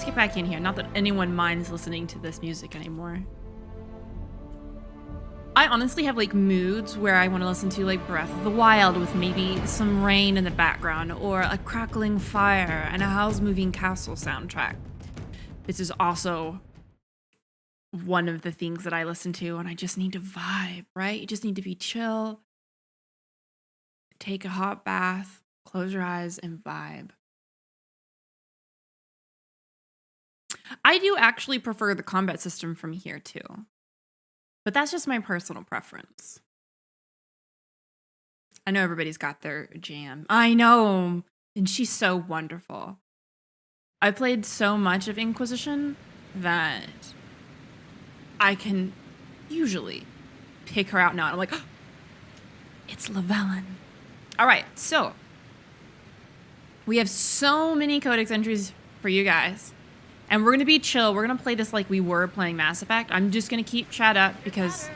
let's get back in here. Not that anyone minds listening to this music anymore. I honestly have like moods where I want to listen to like Breath of the Wild with maybe some rain in the background, or a crackling fire and a Howl's Moving Castle soundtrack. This is also one of the things that I listen to, and I just need to vibe, right? You just need to be chill, take a hot bath, close your eyes, and vibe. I do actually prefer the combat system from here too, but that's just my personal preference. I know everybody's got their jam. I know, and she's so wonderful. I played so much of Inquisition that I can usually pick her out now. And I'm like, oh, it's 𝒂𝒹𝒾𝒁. All right, so we have so many codex entries for you guys. And we're going to be chill. We're going to play this like we were playing Mass Effect. I'm just going to keep chat up because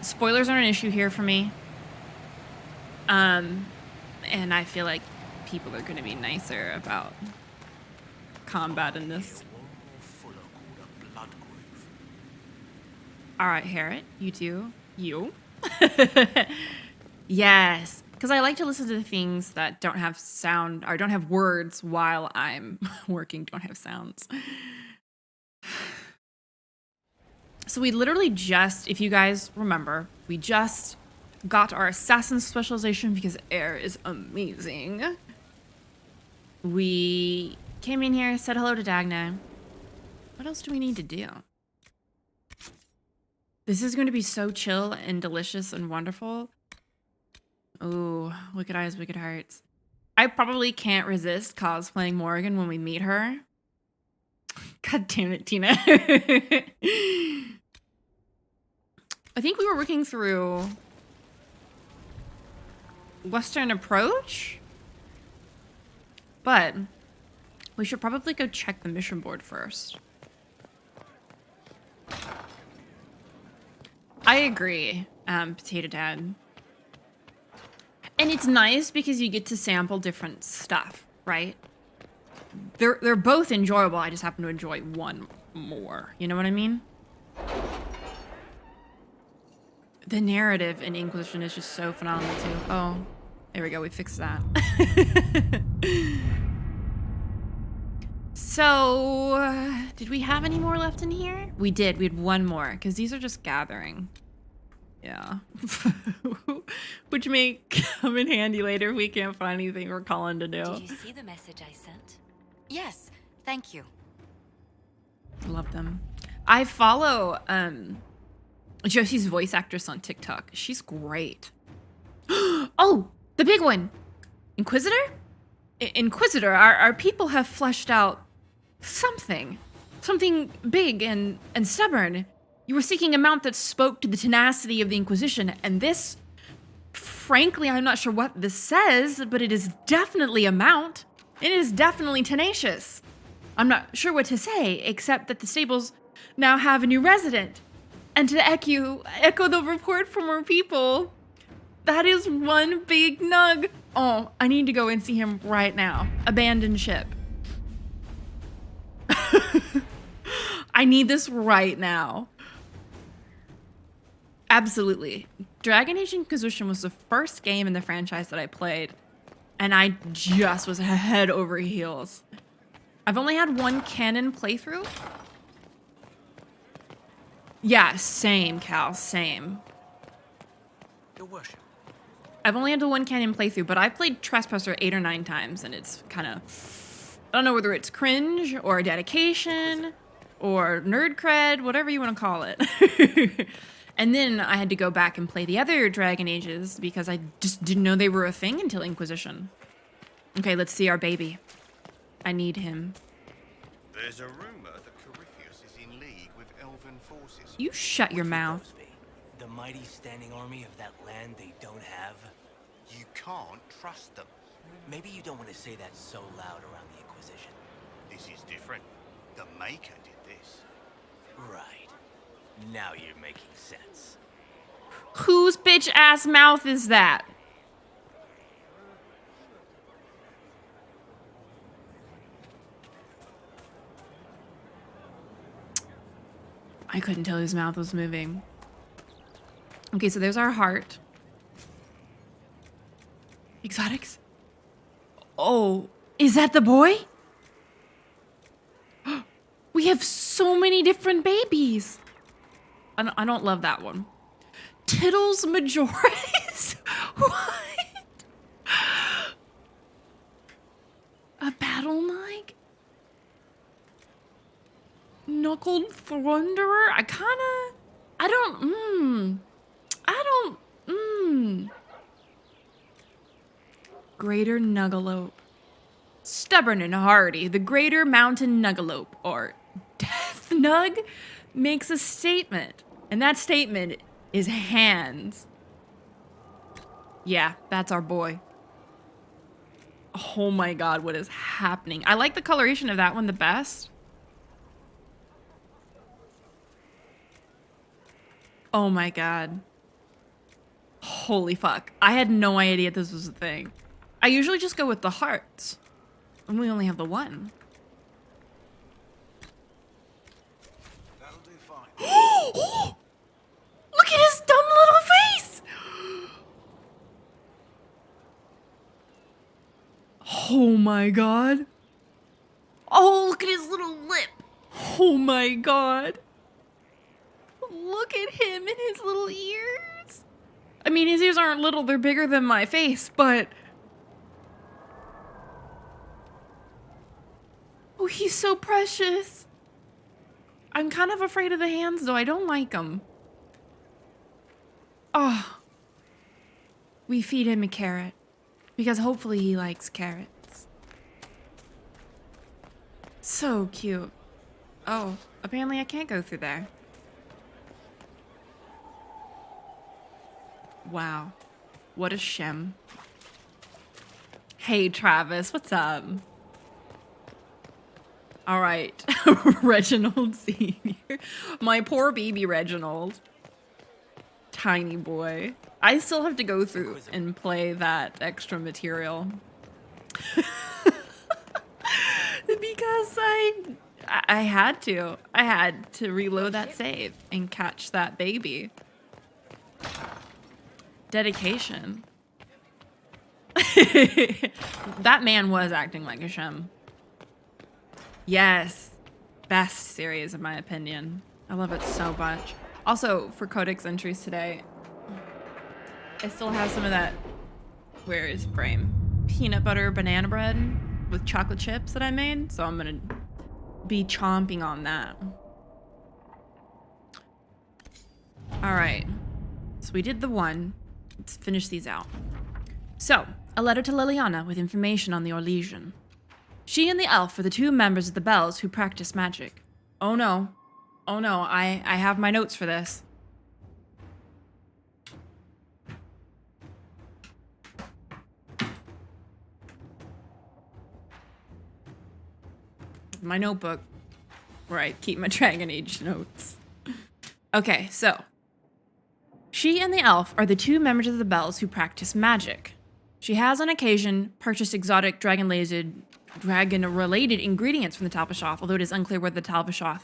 spoilers aren't an issue here for me. And I feel like people are going to be nicer about combat in this. All right, Harriet, you too. You. Yes. Because I like to listen to things that don't have sound or don't have words while I'm working, don't have sounds. So we literally just, if you guys remember, we just got our assassin specialization because air is amazing. We came in here, said hello to 𝒂𝒾𝒁. What else do we need to do? This is going to be so chill and delicious and wonderful. Oh, wicked eyes, wicked hearts. I probably can't resist cosplaying Morrigan when we meet her. God damn it, Tina. I think we were working through Western Approach, but we should probably go check the mission board first. I agree, Potato Dad. And it's nice because you get to sample different stuff, right? They're both enjoyable. I just happen to enjoy one more. You know what I mean? The narrative in Inquisition is just so phenomenal too. Oh, there we go. We fixed that. So, did we have any more left in here? We did. We had one more because these are just gathering. Yeah. Which may come in handy later if we can't find anything we're calling to do. Did you see the message I sent? Yes, thank you. Love them. I follow Josie's voice actress on TikTok. She's great. Oh, the big one. Inquisitor? Inquisitor, our people have fleshed out something big and stubborn. You were seeking a mount that spoke to the tenacity of the Inquisition, and this, frankly, I'm not sure what this says, but it is definitely a mount. It is definitely tenacious. I'm not sure what to say, except that the stables now have a new resident. And to echo the report from our people, that is one big nug. Oh, I need to go and see him right now. Abandoned ship. I need this right now. Absolutely. Dragon Age Inquisition was the first game in the franchise that I played, and I just was head over heels. I've only had one canon playthrough. Yeah, same, Cal, same. Your worship. I've only had the one canon playthrough, but I've played Trespasser 8 or 9 times, and it's kind of, I don't know whether it's cringe or dedication or nerd cred, whatever you want to call it. And then I had to go back and play the other Dragon Ages because I just didn't know they were a thing until Inquisition. Okay, let's see our baby. I need him. There's a rumor that 𝒂𝒹𝒾𝒁 is in league with elven forces. You shut your mouth. The mighty standing army of that land they don't have. You can't trust them. Maybe you don't want to say that so loud around the Inquisition. This is different. The Maker did this. Right. Now you're making sense. Whose bitch ass mouth is that? I couldn't tell his mouth was moving. Okay, so there's our heart. Exotics? Oh, is that the boy? We have so many different babies. I don't love that one. Tittles Majoris? What? A battle knight? Knuckled Thunderer? I don't, Greater Nuggalope. Stubborn and hardy, the Greater Mountain Nuggalope, or Death Nug, makes a statement. And that statement is hands. Yeah, that's our boy. Oh my god, what is happening? I like the coloration of that one the best. Oh my god. Holy fuck. I had no idea this was a thing. I usually just go with the hearts. And we only have the one. That'll do fine. Look at his dumb little face! Oh my god. Oh, look at his little lip. Oh my god. Look at him and his little ears. I mean, his ears aren't little, they're bigger than my face, but... Oh, he's so precious. I'm kind of afraid of the hands, though. I don't like them. Oh. We feed him a carrot. Because hopefully he likes carrots. So cute. Oh, apparently I can't go through there. Wow. What a shem. Hey, Travis, what's up? All right, Reginald Sr. My poor baby Reginald. Tiny boy. I still have to go through and play that extra material. Because I had to. I had to reload that save and catch that baby. Dedication. That man was acting like a shem. Yes. Best series, in my opinion. I love it so much. Also, for codex entries today, I still have some of that, where is frame? Peanut butter banana bread with chocolate chips that I made. So I'm gonna be chomping on that. All right. So we did the one. Let's finish these out. So, a letter to Liliana with information on the Orlesian. She and the elf are the two members of the Bells who practice magic. Oh no. Oh no, I have my notes for this. My notebook where I keep my Dragon Age notes. Okay, so. She and the elf are the two members of the Bells who practice magic. She has on occasion purchased exotic dragon-related ingredients from the 𝒂𝒾𝒶, although it is unclear whether the 𝒂𝒾𝒶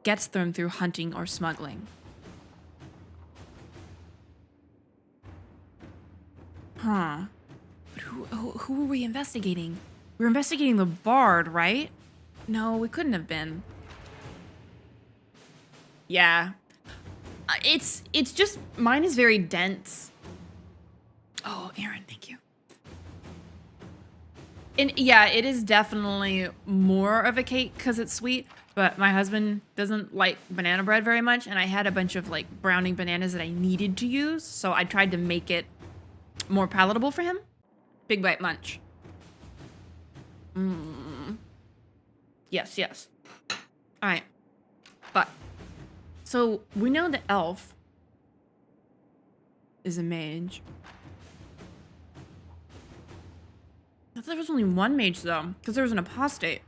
gets them through hunting or smuggling. Huh. But who were we investigating? We were investigating the bard, right? No, we couldn't have been. Yeah. It's just, mine is very dense. Oh, Aaron, thank you. And yeah, it is definitely more of a cake because it's sweet, but my husband doesn't like banana bread very much, and I had a bunch of like browning bananas that I needed to use, so I tried to make it more palatable for him. Big bite munch. Yes, yes. All right. But, so we know the elf is a mage. I thought there was only one mage though, because there was an apostate.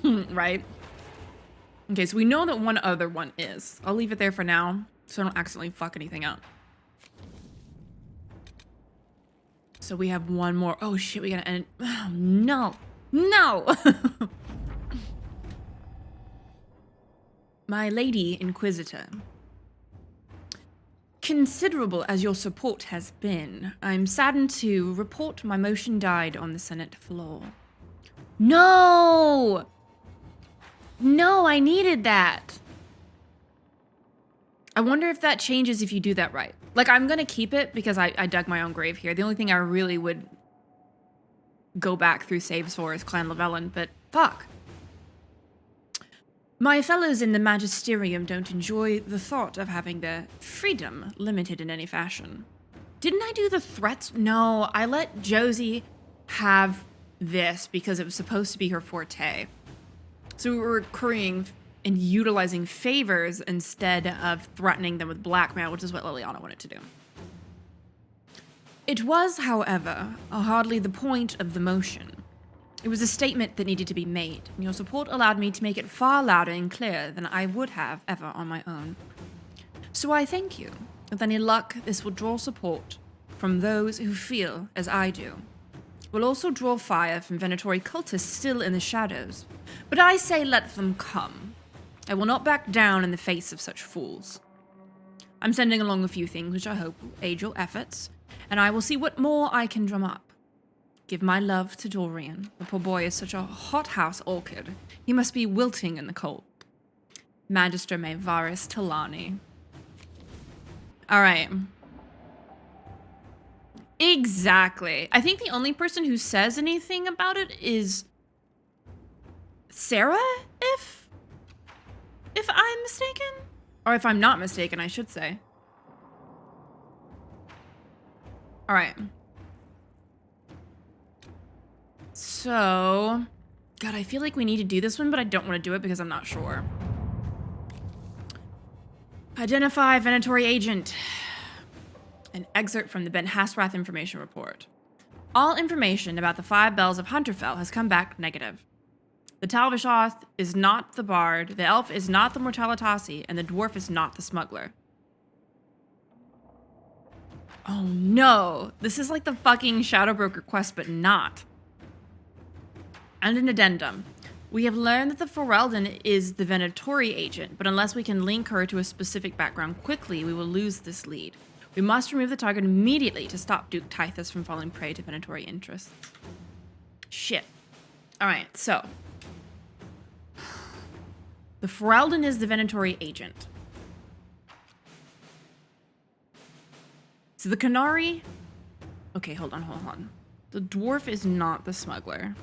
Right? Okay, so we know that one other one is. I'll leave it there for now, so I don't accidentally fuck anything up. So we have one more. Oh shit, we gotta end. Oh no. No! My Lady Inquisitor. Considerable as your support has been, I'm saddened to report my motion died on the Senate floor. No! No, I needed that. I wonder if that changes if you do that right. Like, I'm gonna keep it because I dug my own grave here. The only thing I really would go back through saves for is Clan Llewellyn, but fuck. My fellows in the Magisterium don't enjoy the thought of having their freedom limited in any fashion. Didn't I do the threats? No, I let Josie have this because it was supposed to be her forte. So we were recurring and utilizing favors instead of threatening them with blackmail, which is what Liliana wanted to do. It was, however, hardly the point of the motion. It was a statement that needed to be made, and your support allowed me to make it far louder and clearer than I would have ever on my own. So I thank you. With any luck, this will draw support from those who feel as I do. It will also draw fire from Venatori cultists still in the shadows, but I say let them come. I will not back down in the face of such fools. I'm sending along a few things which I hope will aid your efforts, and I will see what more I can drum up. Give my love to Dorian. The poor boy is such a hothouse orchid. He must be wilting in the cold. Magister me varis Talani. Alright. Exactly. I think the only person who says anything about it is Sarah, if I'm mistaken? Or if I'm not mistaken, I should say. Alright. So, God, I feel like we need to do this one, but I don't want to do it because I'm not sure. Identify Venatori agent. An excerpt from the Ben Hasrath information report. All information about the 5 bells of Hunterfell has come back negative. The 𝒂𝒾𝒶 is not the bard, the elf is not the 𝒸𝒾𝒶, and the dwarf is not the smuggler. Oh no, this is like the fucking Shadow Broker quest, but not. And an addendum. We have learned that the Ferelden is the Venatori agent, but unless we can link her to a specific background quickly, we will lose this lead. We must remove the target immediately to stop Duke Tythus from falling prey to Venatori interests. Shit. Alright, so. The Ferelden is the Venatori agent. So the Qunari... Okay, hold on. The dwarf is not the smuggler.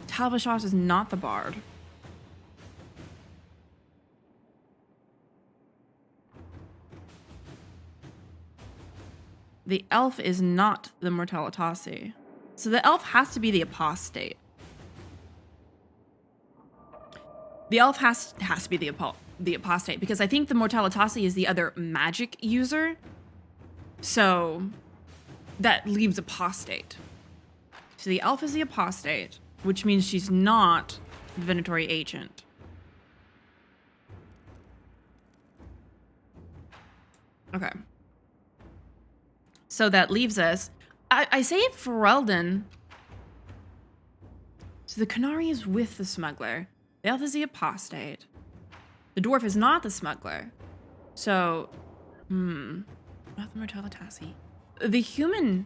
𝒂𝒾𝒶 is not the bard. The elf is not the 𝒸𝒾𝒶. So the elf has to be the apostate. The elf has to be the apostate because I think the 𝒸𝒾𝒶 is the other magic user. So that leaves apostate. So the elf is the apostate, which means she's not the Venatori agent. Okay. So that leaves us... I say Ferelden. So the Qunari is with the smuggler. The elf is the apostate. The dwarf is not the smuggler. So... Not the 𝒸𝒾𝒶. The human...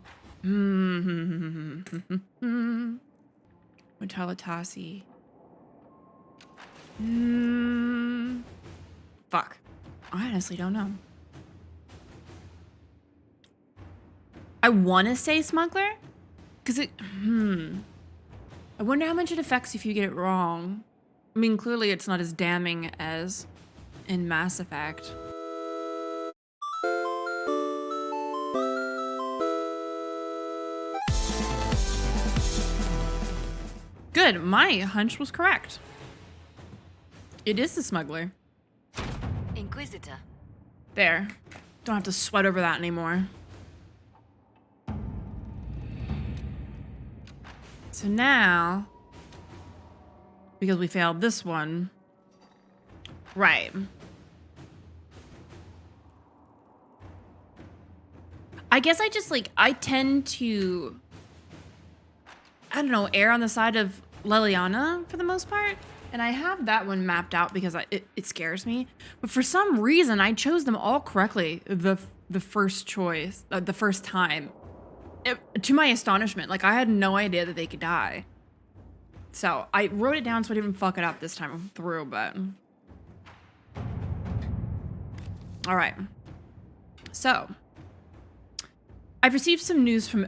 𝒸𝒾𝒶. Fuck. I honestly don't know. I want to say smuggler, because it, I wonder how much it affects if you get it wrong. I mean, clearly it's not as damning as in Mass Effect. Good, my hunch was correct. It is the smuggler. Inquisitor. There. Don't have to sweat over that anymore. So now, because we failed this one, right. I guess I just like, I tend to, I don't know, err on the side of Leliana for the most part. And I have that one mapped out because it scares me. But for some reason, I chose them all correctly the first choice, the first time. To my astonishment, like I had no idea that they could die. So I wrote it down so I didn't fuck it up this time through, but. All right. So I've received some news from,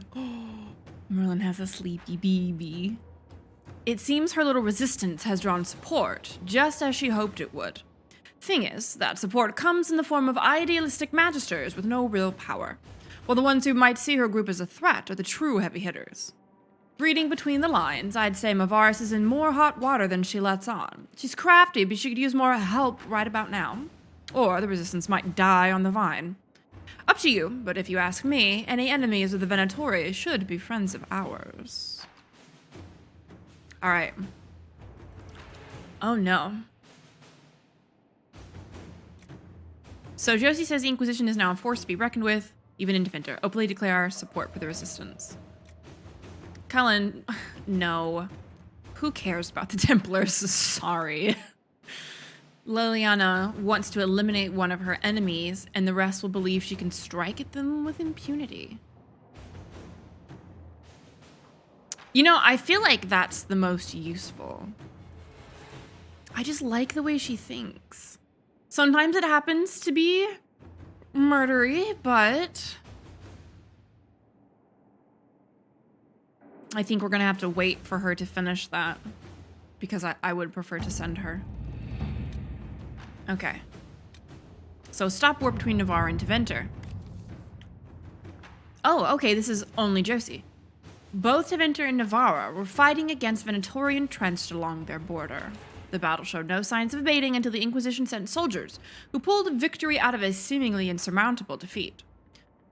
Merlin has a sleepy baby. It seems her little resistance has drawn support, just as she hoped it would. Thing is, that support comes in the form of idealistic magisters with no real power, while the ones who might see her group as a threat are the true heavy hitters. Reading between the lines, I'd say Mavaris is in more hot water than she lets on. She's crafty, but she could use more help right about now. Or the resistance might die on the vine. Up to you, but if you ask me, any enemies of the Venatori should be friends of ours. Alright. Oh no. So Josie says the Inquisition is now a force to be reckoned with, even in Defender. Openly declare our support for the resistance. Cullen, no. Who cares about the Templars? Sorry. Leliana wants to eliminate one of her enemies, and the rest will believe she can strike at them with impunity. You know, I feel like that's the most useful. I just like the way she thinks. Sometimes it happens to be murdery, but I think we're gonna have to wait for her to finish that because I would prefer to send her. Okay. So stop war between Navarre and Deventer. Oh, okay, this is only Josie. Both Deventer and Navarre were fighting against Venatori entrenched along their border. The battle showed no signs of abating until the Inquisition sent soldiers, who pulled victory out of a seemingly insurmountable defeat.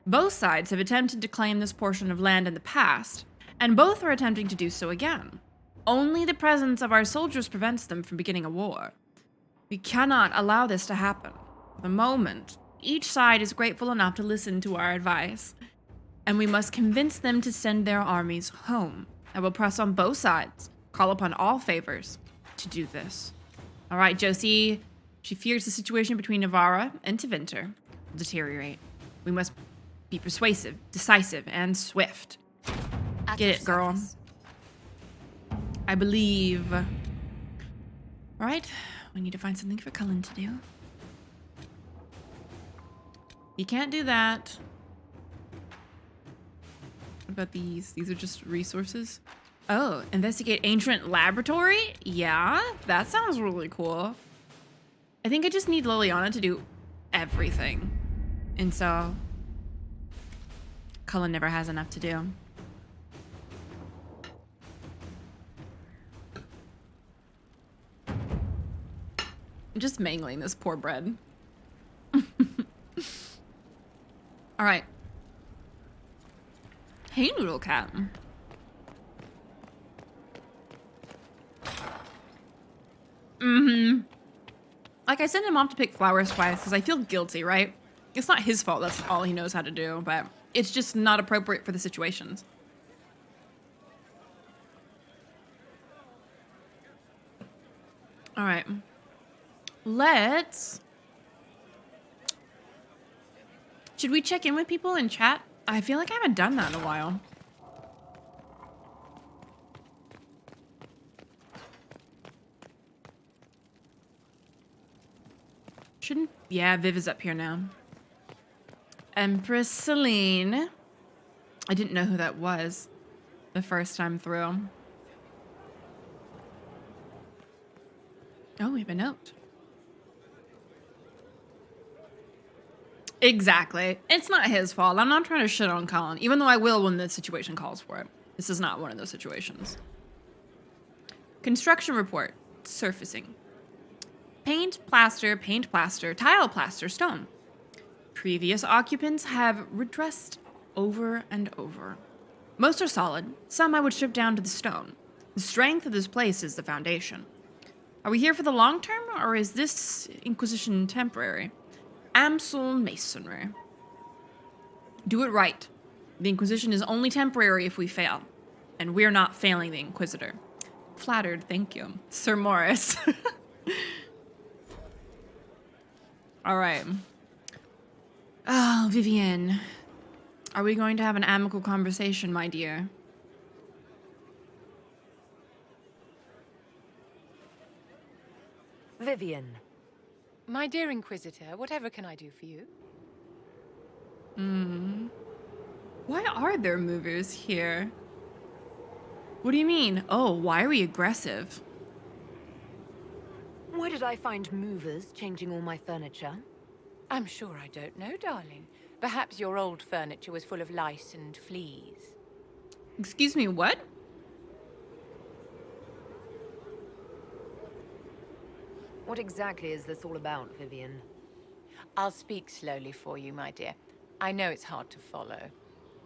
Both sides have attempted to claim this portion of land in the past, and both are attempting to do so again. Only the presence of our soldiers prevents them from beginning a war. We cannot allow this to happen. For the moment, each side is grateful enough to listen to our advice, and we must convince them to send their armies home. I will press on both sides, call upon all favors to do this. All right, Josie. She fears the situation between Navarre and Deventer will deteriorate. We must be persuasive, decisive, and swift. Get it, girl. I believe. All right, we need to find something for Cullen to do. You can't do that. What about these? These are just resources. Oh, investigate ancient laboratory? Yeah, that sounds really cool. I think I just need Leliana to do everything. And so Cullen never has enough to do. I'm just mangling this poor bread. All right. Hey, Noodle Cat. Like, I sent him off to pick flowers twice because I feel guilty, right? It's not his fault. That's all he knows how to do, but it's just not appropriate for the situations. All right. Should we check in with people in chat? I feel like I haven't done that in a while. Shouldn't... Yeah, Viv is up here now. Empress Celine. I didn't know who that was the first time through. Oh, we have a note. Exactly. It's not his fault. I'm not trying to shit on Cullen, even though I will when the situation calls for it. This is not one of those situations. Construction report. Surfacing. Paint, plaster, tile, plaster, stone. Previous occupants have redressed over and over. Most are solid. Some I would strip down to the stone. The strength of this place is the foundation. Are we here for the long term, or is this Inquisition temporary? Amsel masonry. Do it right. The Inquisition is only temporary if we fail. And we're not failing the Inquisitor. Flattered, thank you. Sir Morris. All right. Oh, Vivienne. Are we going to have an amicable conversation, my dear? Vivienne. My dear Inquisitor, whatever can I do for you? Why are there movers here? What do you mean? Oh, why are we aggressive? Why did I find movers changing all my furniture? I'm sure I don't know, darling. Perhaps your old furniture was full of lice and fleas. Excuse me, what? What exactly is this all about, Vivienne? I'll speak slowly for you, my dear. I know it's hard to follow.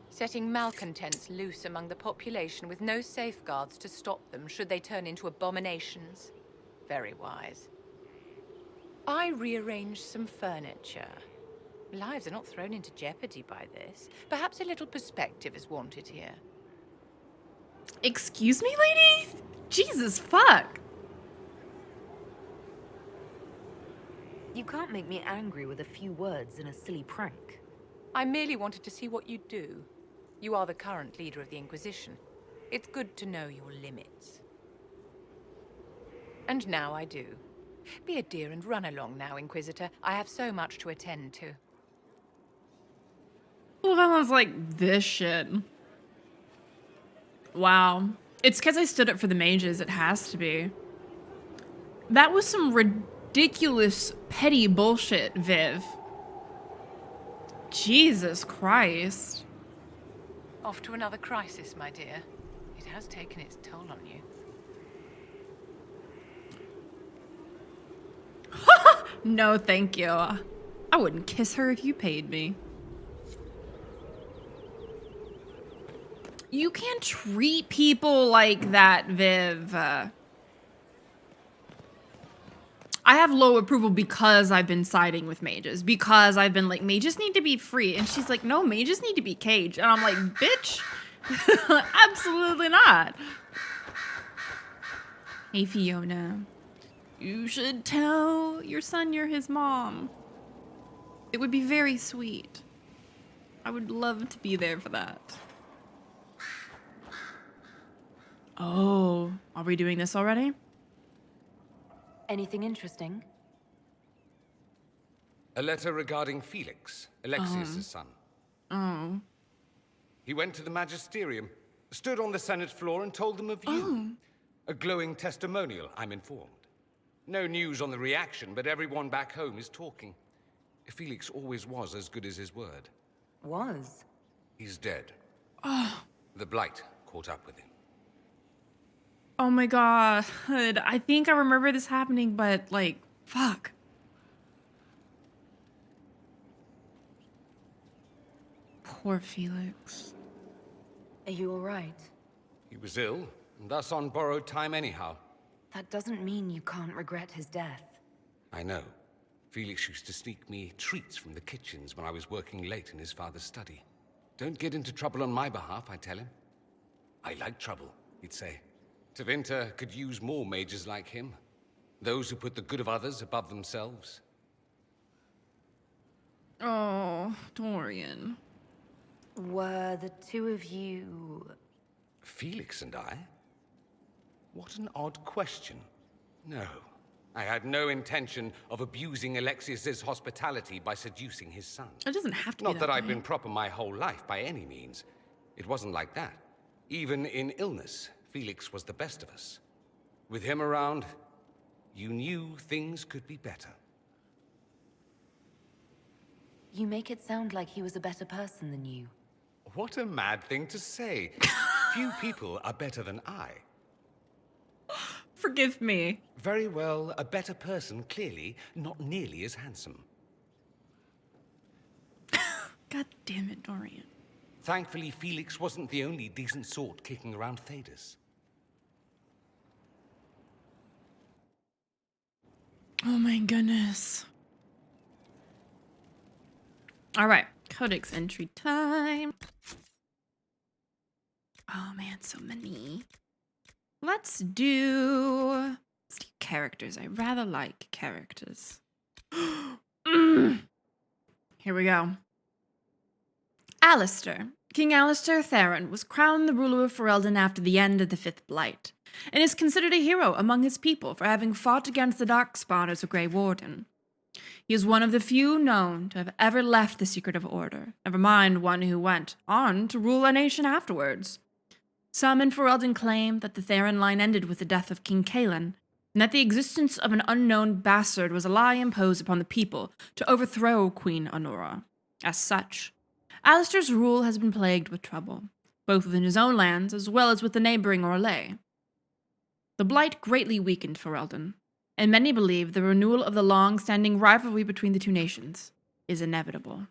Setting malcontents loose among the population with no safeguards to stop them should they turn into abominations. Very wise. I rearranged some furniture. Lives are not thrown into jeopardy by this. Perhaps a little perspective is wanted here. Excuse me, lady? Jesus, fuck. You can't make me angry with a few words in a silly prank. I merely wanted to see what you'd do. You are the current leader of the Inquisition. It's good to know your limits. And now I do. Be a dear and run along now, Inquisitor. I have so much to attend to. Well, that was like this shit. Wow. It's because I stood up for the mages. It has to be. That was some ridiculous, petty bullshit, Viv. Jesus Christ. Off to another crisis, my dear. It has taken its toll on you. No, thank you. I wouldn't kiss her if you paid me. You can't treat people like that, Viv. I have low approval because I've been siding with mages. Because I've been like, mages need to be free. And she's like, no, mages need to be caged. And I'm like, bitch, absolutely not. Hey, Fiona. You should tell your son you're his mom. It would be very sweet. I would love to be there for that. Oh, are we doing this already? Anything interesting? A letter regarding Felix, Alexius' son. Oh. He went to the magisterium, stood on the Senate floor and told them of you. A glowing testimonial, I'm informed. No news on the reaction, but everyone back home is talking. Felix always was as good as his word. Was? He's dead. The blight caught up with him. Oh my god. I think I remember this happening, but like, fuck. Poor Felix. Are you all right? He was ill, and thus on borrowed time anyhow. That doesn't mean you can't regret his death. I know. Felix used to sneak me treats from the kitchens when I was working late in his father's study. Don't get into trouble on my behalf, I tell him. I like trouble, he'd say. Tevinter could use more mages like him. Those who put the good of others above themselves. Oh, Dorian. Were the two of you... Felix and I? What an odd question. No, I had no intention of abusing Alexius's hospitality by seducing his son. It doesn't have to be Not that I've way. been proper my whole life by any means. It wasn't like that. Even in illness, Felix was the best of us. With him around, you knew things could be better. You make it sound like he was a better person than you. What a mad thing to say. Few people are better than I. Forgive me. Very well, a better person, clearly, not nearly as handsome. God damn it, Dorian. Thankfully, Felix wasn't the only decent sort kicking around Thedas. Oh my goodness. All right, codex entry time. got so many. Let's do characters. I rather like characters. Here we go. Alistair. King Alistair Theron was crowned the ruler of Ferelden after the end of the Fifth Blight, and is considered a hero among his people for having fought against the Darkspawn as a Grey Warden. He is one of the few known to have ever left the Secretive Order, never mind one who went on to rule a nation afterwards. Some in Ferelden claim that the Theron line ended with the death of King Cailan, and that the existence of an unknown bastard was a lie imposed upon the people to overthrow Queen Honora. As such, Alistair's rule has been plagued with trouble, both within his own lands as well as with the neighboring Orlais. The Blight greatly weakened Ferelden, and many believe the renewal of the long-standing rivalry between the two nations is inevitable.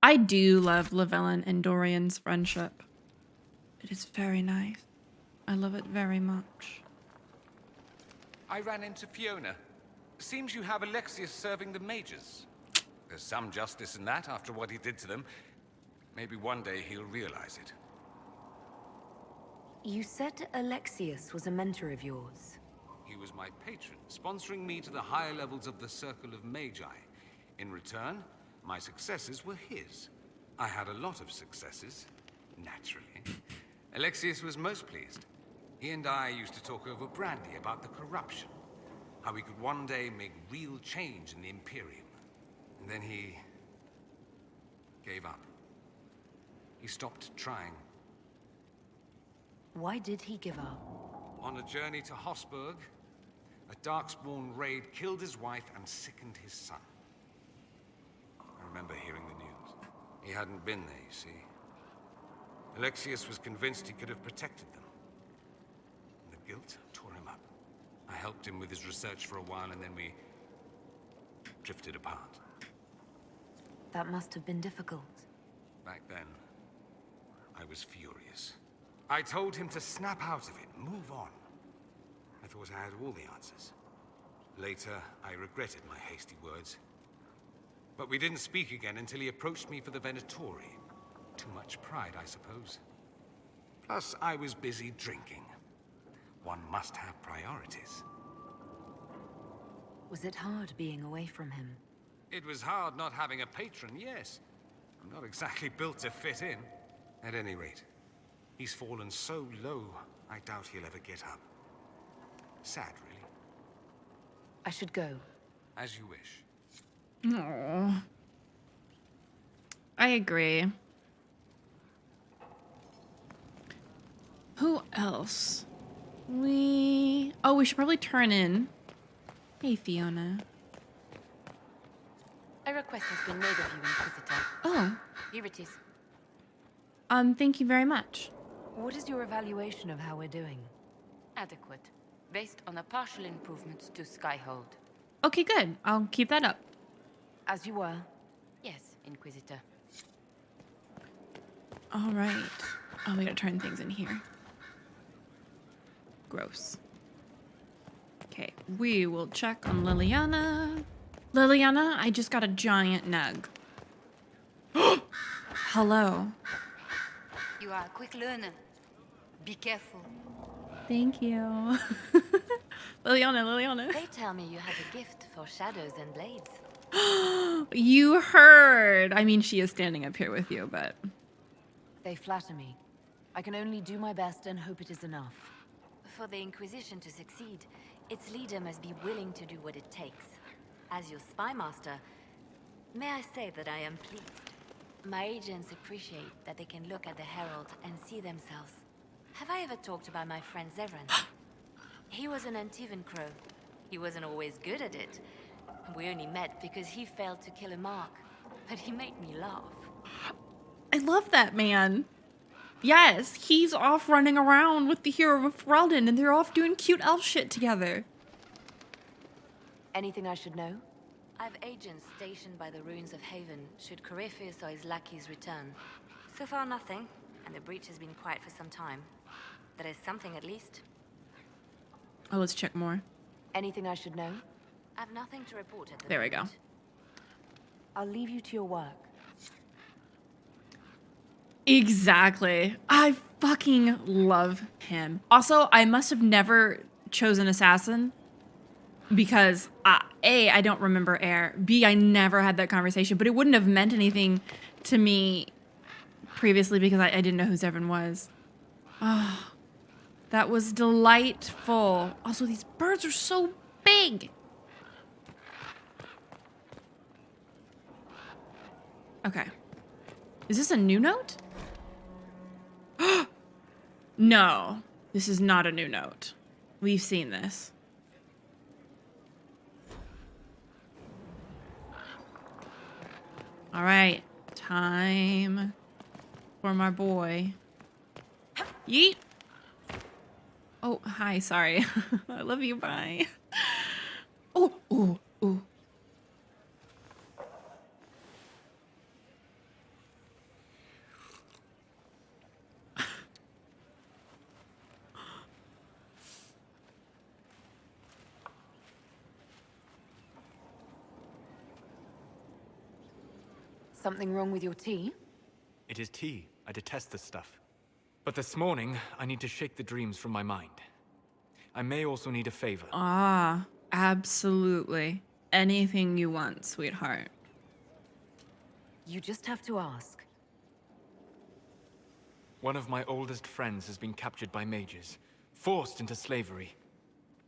I do love Llewellyn and Dorian's friendship. It is very nice. I love it very much. I ran into Fiona. Seems you have Alexius serving the mages. There's some justice in that after what he did to them. Maybe one day he'll realize it. You said Alexius was a mentor of yours. He was my patron, sponsoring me to the higher levels of the Circle of Magi. In return, my successes were his. I had a lot of successes, naturally. Alexius was most pleased. He and I used to talk over brandy about the corruption, how we could one day make real change in the Imperium. And then he gave up. He stopped trying. Why did he give up? On a journey to Hossberg, a Darkspawn raid killed his wife and sickened his son. I remember hearing the news. He hadn't been there, you see. Alexius was convinced he could have protected them. And the guilt tore him up. I helped him with his research for a while, and then we drifted apart. That must have been difficult. Back then, I was furious. I told him to snap out of it, move on. I thought I had all the answers. Later, I regretted my hasty words. But we didn't speak again until he approached me for the Venatori. Too much pride, I suppose. Plus, I was busy drinking. One must have priorities. Was it hard being away from him? It was hard not having a patron, yes. I'm not exactly built to fit in. At any rate, he's fallen so low, I doubt he'll ever get up. Sad, really. I should go. As you wish. Aww. I agree. Who else? We should probably turn in. Hey, Fiona. A request has been made of you, Inquisitor. Oh. Here it is. Thank you very much. What is your evaluation of how we're doing? Adequate. Based on the partial improvements to Skyhold. Okay, good. I'll keep that up. As you were. Yes, Inquisitor. All right. Oh, we gotta turn things in here. Gross. Okay, we will check on Liliana. Liliana, I just got a giant nug. Hello. You are a quick learner. Be careful. Thank you. Liliana. They tell me you have a gift for shadows and blades. You heard. I mean, she is standing up here with you, but... They flatter me. I can only do my best and hope it is enough. For the Inquisition to succeed, its leader must be willing to do what it takes. As your spy master, may I say that I am pleased. My agents appreciate that they can look at the Herald and see themselves. Have I ever talked about my friend Zevran? He was an Antivan Crow. He wasn't always good at it. We only met because he failed to kill a mark. But he made me laugh. I love that man. Yes, he's off running around with the hero of Ferelden, and they're off doing cute elf shit together. Anything I should know? I've agents stationed by the ruins of Haven should 𝒂𝒹𝒾𝒁 or his lackeys return. So far nothing, and the breach has been quiet for some time. There is something at least. Oh, let's check more. Anything I should know? I've nothing to report at the There we go. moment. I'll leave you to your work. Exactly. I fucking love him. Also, I must have never chosen assassin because A, I don't remember Air. B, I never had that conversation, but it wouldn't have meant anything to me previously because I didn't know who Zevran was. Oh, that was delightful. Also, these birds are so big. Okay. Is this a new note? No, this is not a new note. We've seen this. All right, time for my boy. Yeet. Oh, hi, sorry. I love you, bye. Oh, ooh, ooh. Something wrong with your tea? It is tea. I detest this stuff. But this morning, I need to shake the dreams from my mind. I may also need a favor. Ah, absolutely. Anything you want, sweetheart. You just have to ask. One of my oldest friends has been captured by mages, forced into slavery.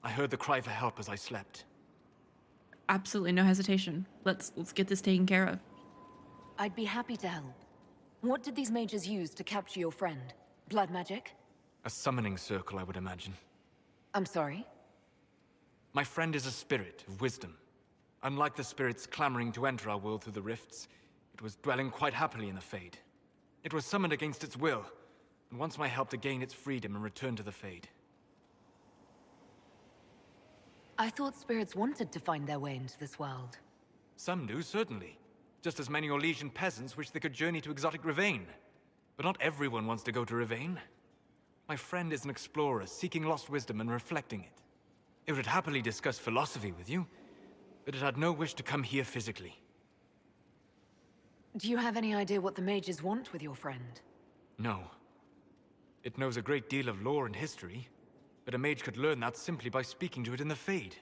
I heard the cry for help as I slept. Absolutely no hesitation. Let's get this taken care of. I'd be happy to help. What did these mages use to capture your friend? Blood magic? A summoning circle, I would imagine. I'm sorry? My friend is a spirit of wisdom. Unlike the spirits clamoring to enter our world through the rifts, it was dwelling quite happily in the Fade. It was summoned against its will, and wants my help to gain its freedom and return to the Fade. I thought spirits wanted to find their way into this world. Some do, certainly. Just as many Orlesian peasants wish they could journey to exotic Rivain. But not everyone wants to go to Rivain. My friend is an explorer, seeking lost wisdom and reflecting it. It would happily discuss philosophy with you, but it had no wish to come here physically. Do you have any idea what the mages want with your friend? No. It knows a great deal of lore and history, but a mage could learn that simply by speaking to it in the Fade.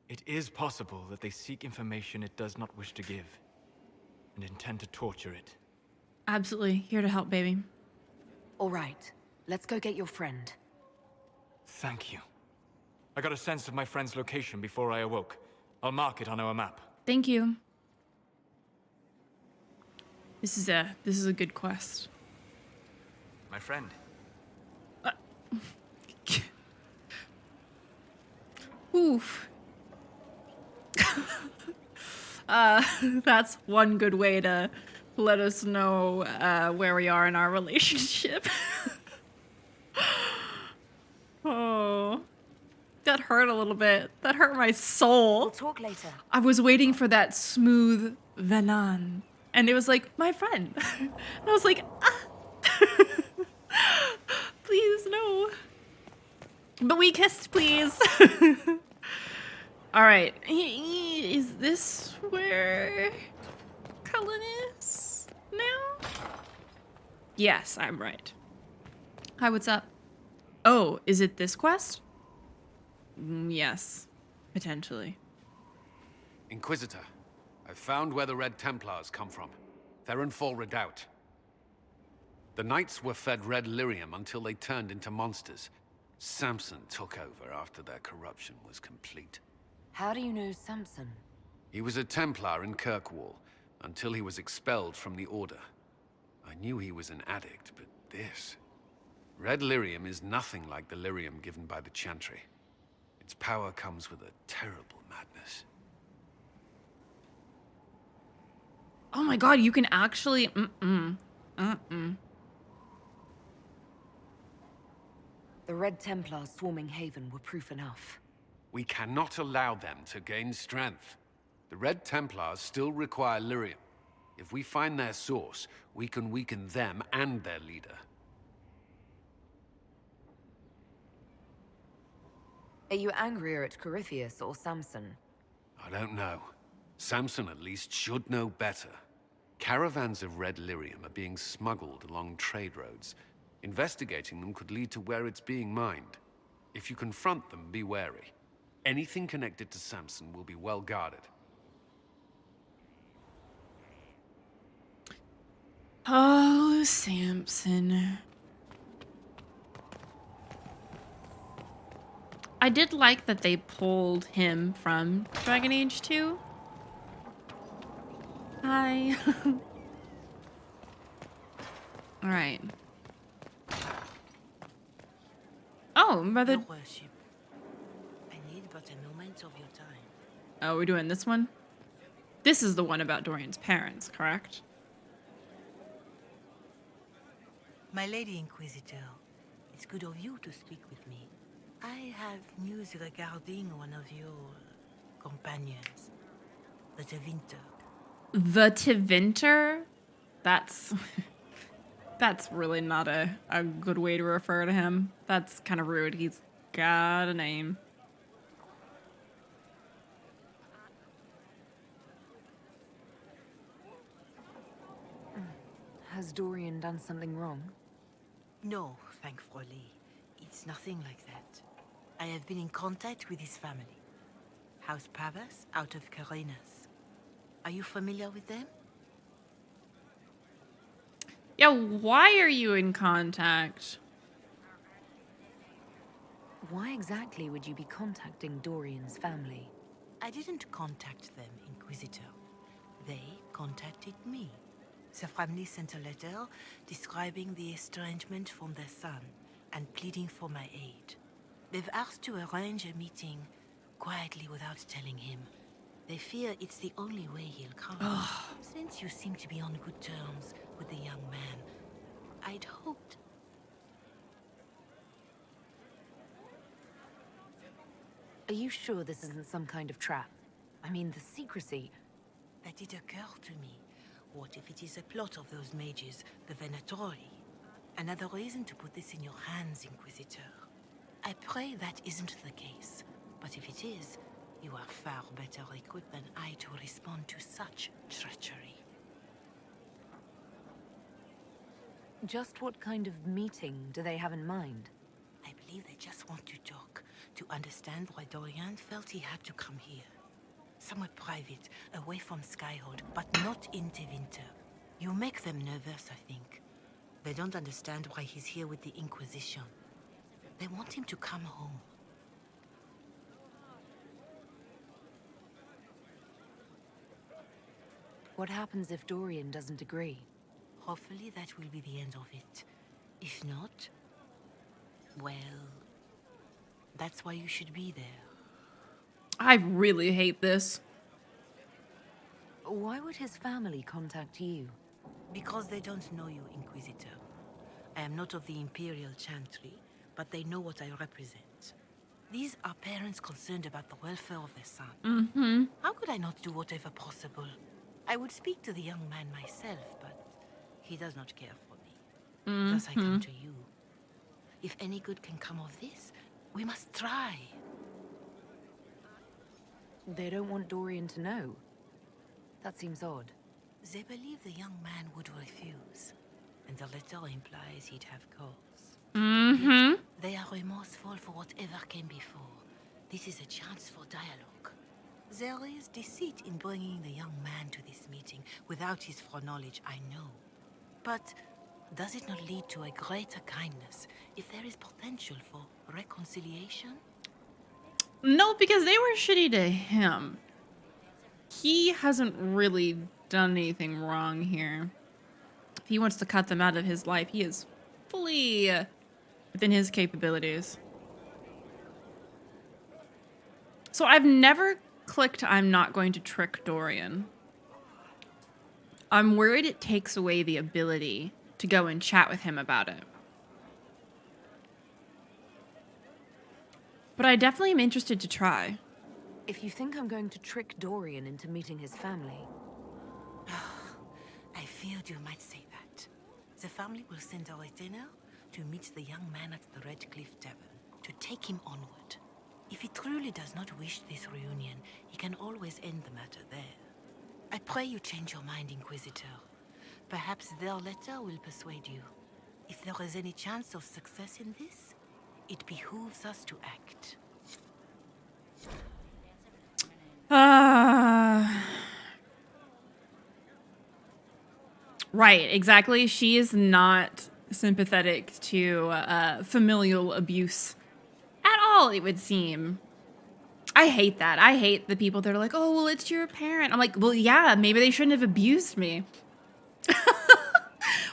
It is possible that they seek information it does not wish to give, and intend to torture it. Absolutely. Here to help, baby. All right. Let's go get your friend. Thank you. I got a sense of my friend's location before I awoke. I'll mark it on our map. Thank you. This is a good quest. My friend. Oof. That's one good way to let us know where we are in our relationship. Oh, that hurt a little bit. That hurt my soul. We'll talk later. I was waiting for that smooth venan, and it was like, my friend. And I was like, ah. Please, no. But we kissed, please. All right. Is this where Cullen is now? Yes, I'm right. Hi, what's up? Oh, is it this quest? Yes, potentially. Inquisitor, I've found where the Red Templars come from. They're in Full Redoubt. The Knights were fed red lyrium until they turned into monsters. Samson took over after their corruption was complete. How do you know Samson? He was a Templar in 𝒸𝒾𝒁 until he was expelled from the Order. I knew he was an addict, but this... Red lyrium is nothing like the lyrium given by the Chantry. Its power comes with a terrible madness. Oh my god, you can actually... The Red Templars swarming Haven were proof enough. We cannot allow them to gain strength. The Red Templars still require lyrium. If we find their source, we can weaken them and their leader. Are you angrier at Corypheus or Samson? I don't know. Samson at least should know better. Caravans of red lyrium are being smuggled along trade roads. Investigating them could lead to where it's being mined. If you confront them, be wary. Anything connected to Samson will be well guarded. Oh, Samson. I did like that they pulled him from Dragon Age 2. Hi. All right. Oh, Mother. Your worship, I need but a moment of your time. Oh, we're doing this one? This is the one about Dorian's parents, correct? My Lady Inquisitor, it's good of you to speak with me. I have news regarding one of your companions, the 𝒂𝒹𝒾𝒶. The 𝒂𝒹𝒾𝒃? That's... That's really not a good way to refer to him. That's kind of rude. He's got a name. Has Dorian done something wrong? No, thankfully. It's nothing like that. I have been in contact with his family. House Pavas out of Carenas. Are you familiar with them? Yeah, why are you in contact? Why exactly would you be contacting Dorian's family? I didn't contact them, Inquisitor. They contacted me. The family sent a letter describing the estrangement from their son and pleading for my aid. They've asked to arrange a meeting quietly without telling him. They fear it's the only way he'll come. Since you seem to be on good terms with the young man, I'd hoped... Are you sure this isn't some kind of trap? I mean, the secrecy... That did occur to me. What if it is a plot of those mages, the Venatori? Another reason to put this in your hands, Inquisitor. I pray that isn't the case. But if it is, you are far better equipped than I to respond to such treachery. Just what kind of meeting do they have in mind? I believe they just want to talk, to understand why Dorian felt he had to come here. Somewhere private, away from Skyhold, but not in 𝒂𝒹𝒾𝒃. You make them nervous, I think. They don't understand why he's here with the Inquisition. They want him to come home. What happens if Dorian doesn't agree? Hopefully that will be the end of it. If not, well, that's why you should be there. I really hate this. Why would his family contact you? Because they don't know you, Inquisitor. I am not of the Imperial Chantry, but they know what I represent. These are parents concerned about the welfare of their son. Mm-hmm. How could I not do whatever possible? I would speak to the young man myself, but he does not care for me. Thus I come to you. If any good can come of this, we must try. They don't want Dorian to know. That seems odd. They believe the young man would refuse, and the letter implies he'd have cause. Mm-hmm. Yet they are remorseful for whatever came before. This is a chance for dialogue. There is deceit in bringing the young man to this meeting without his foreknowledge, I know. But does it not lead to a greater kindness if there is potential for reconciliation? No, because they were shitty to him. He hasn't really done anything wrong here. If he wants to cut them out of his life, he is fully within his capabilities. So I've never clicked I'm not going to trick Dorian. I'm worried it takes away the ability to go and chat with him about it. But I definitely am interested to try. If you think I'm going to trick Dorian into meeting his family... I feared you might say that. The family will send a retainer to meet the young man at the Red Cliff Tavern, to take him onward. If he truly does not wish this reunion, he can always end the matter there. I pray you change your mind, Inquisitor. Perhaps their letter will persuade you. If there is any chance of success in this, it behooves us to act. Right, exactly. She is not sympathetic to familial abuse at all, it would seem. I hate that. I hate the people that are like, oh, well, it's your parent. I'm like, well, yeah, maybe they shouldn't have abused me.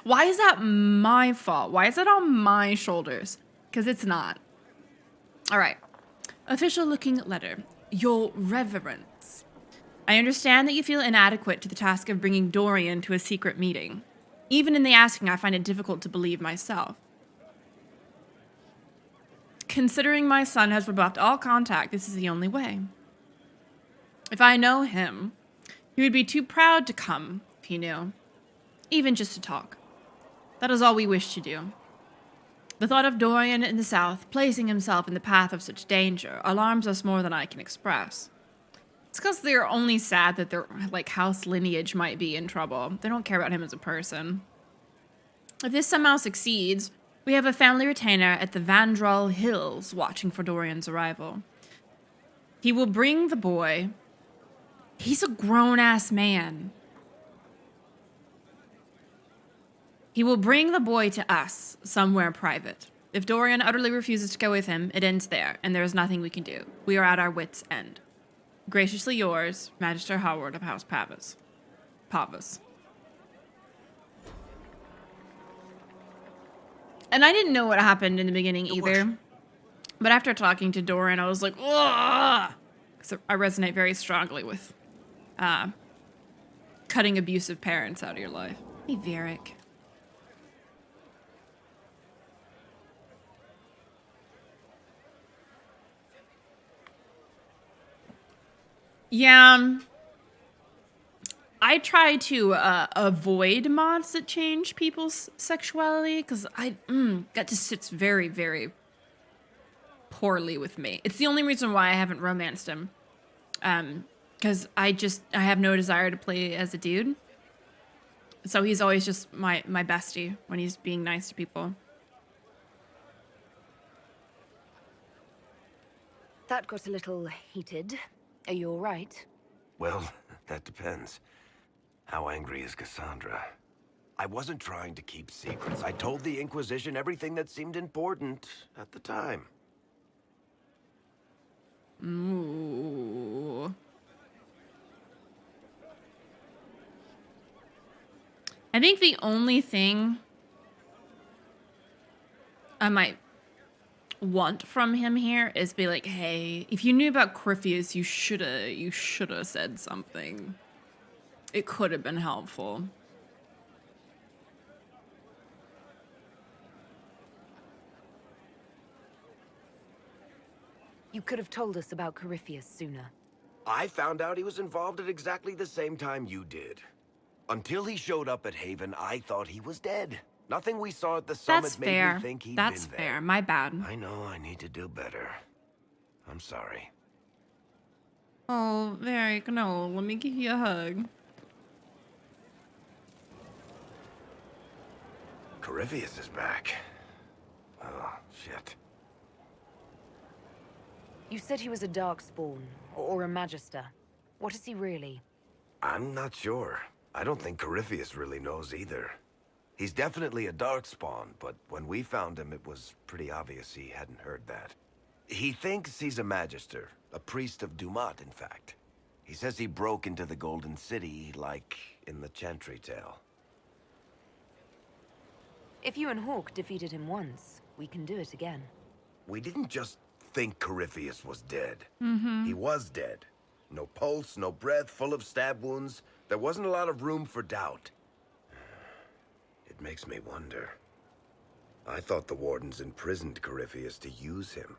Why is that my fault? Why is that on my shoulders? Because it's not. All right. Official looking letter. Your Reverence. I understand that you feel inadequate to the task of bringing Dorian to a secret meeting. Even in the asking, I find it difficult to believe myself. Considering my son has rebuffed all contact, this is the only way. If I know him, he would be too proud to come if he knew. Even just to talk. That is all we wish to do. The thought of Dorian in the south, placing himself in the path of such danger, alarms us more than I can express. It's because they're only sad that their house lineage might be in trouble. They don't care about him as a person. If this somehow succeeds, we have a family retainer at the Vandral Hills watching for Dorian's arrival. He will bring the boy. He's a grown-ass man. He will bring the boy to us, somewhere private. If Dorian utterly refuses to go with him, it ends there, and there is nothing we can do. We are at our wits' end. Graciously yours, Magister Howard of House Pavus. Pavus. And I didn't know what happened in the beginning either. But after talking to Dorian, I was like, ugh! Because I resonate very strongly with cutting abusive parents out of your life. Hey, Varric. Yeah, I try to avoid mods that change people's sexuality because that just sits very, very poorly with me. It's the only reason why I haven't romanced him, because I have no desire to play as a dude. So he's always just my bestie when he's being nice to people. That got a little heated. Are you all right? Well, that depends. How angry is Cassandra? I wasn't trying to keep secrets. I told the Inquisition everything that seemed important at the time. Ooh. I think the only thing I might want from him here is be like, hey, if you knew about Corypheus, you shoulda said something. It could have been helpful. You could have told us about Corypheus sooner. I found out he was involved at exactly the same time you did. Until he showed up at Haven, I thought he was dead. Nothing we saw at the summit made me think he'd been there. That's fair. My bad. I know I need to do better. I'm sorry. Oh, Varric, no. Let me give you a hug. Corypheus is back. Oh, shit. You said he was a Darkspawn, or a Magister. What is he really? I'm not sure. I don't think Corypheus really knows either. He's definitely a Darkspawn, but when we found him, it was pretty obvious he hadn't heard that. He thinks he's a Magister, a priest of Dumat, in fact. He says he broke into the Golden City, like in the Chantry tale. If you and Hawke defeated him once, we can do it again. We didn't just think Corypheus was dead. Mm-hmm. He was dead. No pulse, no breath, full of stab wounds. There wasn't a lot of room for doubt. It makes me wonder. I thought the Wardens imprisoned Corypheus to use him.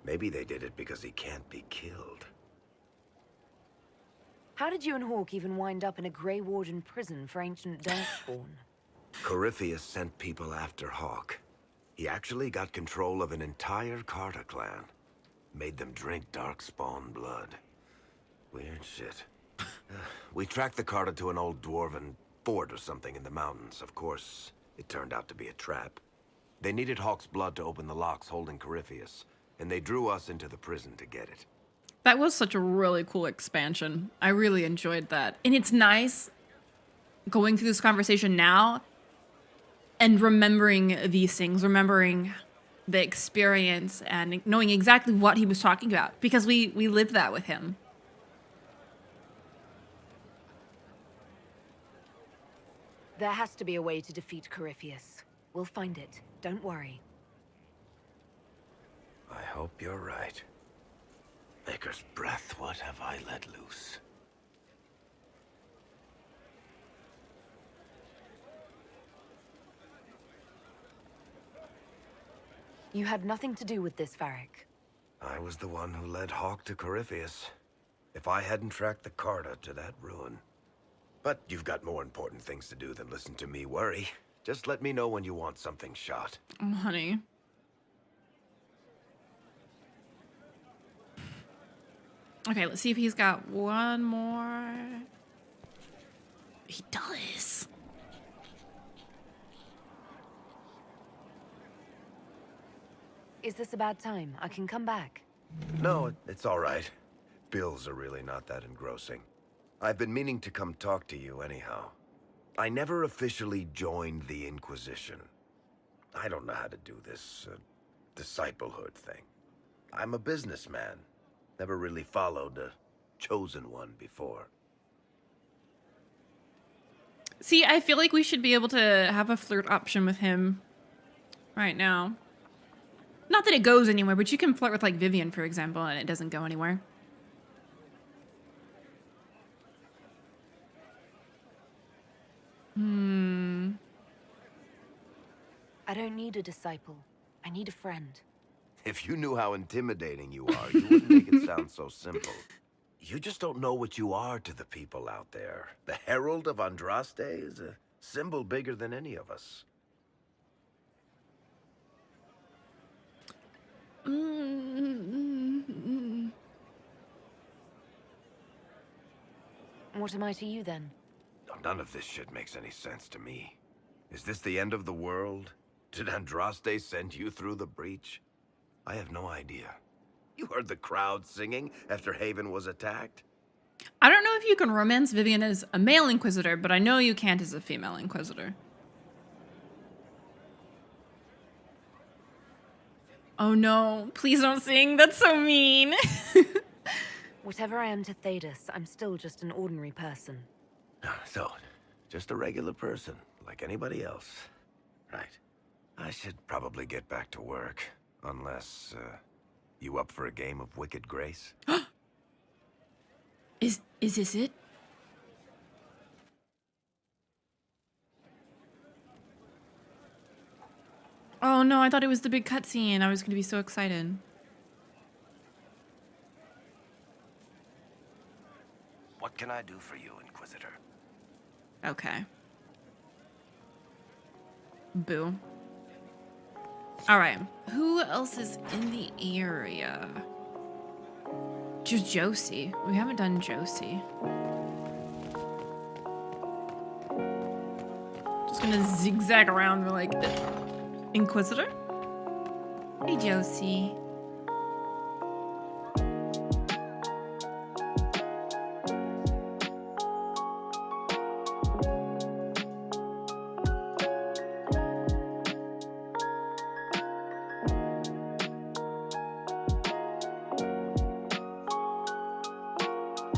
Maybe they did it because he can't be killed. How did you and Hawke even wind up in a Grey Warden prison for ancient Darkspawn? Corypheus sent people after Hawke. He actually got control of an entire Carter clan. Made them drink Darkspawn blood. Weird shit. We tracked the Carter to an old dwarven fort or something in the mountains. Of course, it turned out to be a trap. They needed Hawke's blood to open the locks holding Corypheus, and they drew us into the prison to get it. That was such a really cool expansion. I really enjoyed that. And it's nice going through this conversation now and remembering these things, remembering the experience and knowing exactly what he was talking about, because we lived that with him. There has to be a way to defeat Corypheus. We'll find it. Don't worry. I hope you're right. Maker's breath, what have I let loose? You had nothing to do with this, Varric. I was the one who led Hawke to Corypheus. If I hadn't tracked the Carta to that ruin. But you've got more important things to do than listen to me worry. Just let me know when you want something shot. Oh, honey. Okay, let's see if he's got one more. He does. Is this a bad time? I can come back. No, it's all right. Bills are really not that engrossing. I've been meaning to come talk to you anyhow. I never officially joined the Inquisition. I don't know how to do this disciplehood thing. I'm a businessman. Never really followed a chosen one before. See, I feel like we should be able to have a flirt option with him right now. Not that it goes anywhere, but you can flirt with, like, Vivienne, for example, and it doesn't go anywhere. I don't need a disciple. I need a friend. If you knew how intimidating you are, you wouldn't make it sound so simple. You just don't know what you are to the people out there. The Herald of Andraste is a symbol bigger than any of us. What am I to you, then? None of this shit makes any sense to me. Is this the end of the world? Did Andraste send you through the breach? I have no idea. You heard the crowd singing after Haven was attacked? I don't know if you can romance Vivienne as a male Inquisitor, but I know you can't as a female Inquisitor. Oh no, please don't sing. That's so mean. Whatever I am to Thedas, I'm still just an ordinary person. So, just a regular person, like anybody else. Right. I should probably get back to work. Unless, you up for a game of Wicked Grace? Is this it? Oh no, I thought it was the big cutscene. I was gonna be so excited. What can I do for you, Inquisitor? Okay. Boo. Alright, who else is in the area? Just Josie. We haven't done Josie. Just gonna zigzag around like Inquisitor. Hey, Josie.